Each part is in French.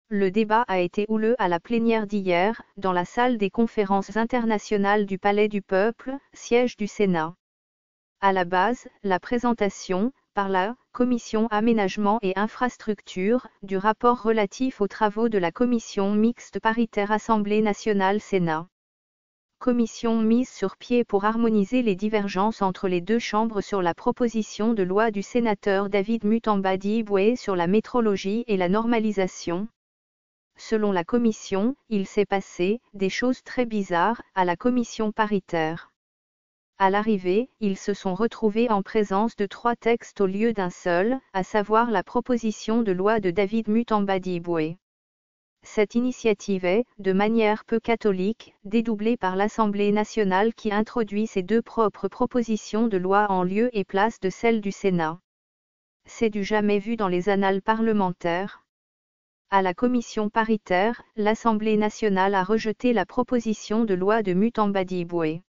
Le débat a été houleux à la plénière d'hier, dans la salle des conférences internationales du Palais du Peuple, siège du Sénat. À la base, la présentation, par la Commission Aménagement et Infrastructure, du rapport relatif aux travaux de la Commission mixte paritaire Assemblée nationale-Sénat. Commission mise sur pied pour harmoniser les divergences entre les deux chambres sur la proposition de loi du sénateur David Mutamba-Diboué sur la métrologie et la normalisation. Selon la commission, il s'est passé des choses très bizarres à la commission paritaire. À l'arrivée, ils se sont retrouvés en présence de 3 textes au lieu d'un seul, à savoir la proposition de loi de David Mutamba-Diboué. Cette initiative est, de manière peu catholique, dédoublée par l'Assemblée nationale qui introduit ses 2 propres propositions de loi en lieu et place de celle du Sénat. C'est du jamais vu dans les annales parlementaires. À la commission paritaire, l'Assemblée nationale a rejeté la proposition de loi de Mutamba-Diboué.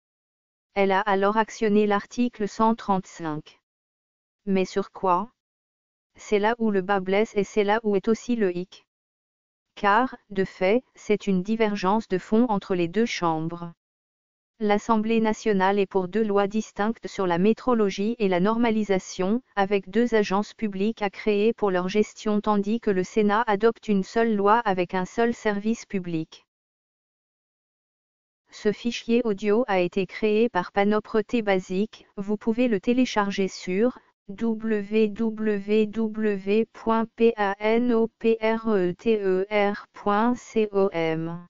Elle a alors actionné l'article 135. Mais sur quoi? C'est là où le bas blesse et c'est là où est aussi le hic. Car, de fait, c'est une divergence de fond entre les deux chambres. L'Assemblée nationale est pour 2 lois distinctes sur la métrologie et la normalisation, avec 2 agences publiques à créer pour leur gestion tandis que le Sénat adopte une seule loi avec un seul service public. Ce fichier audio a été créé par Panopreter Basic, vous pouvez le télécharger sur www.panopreter.com.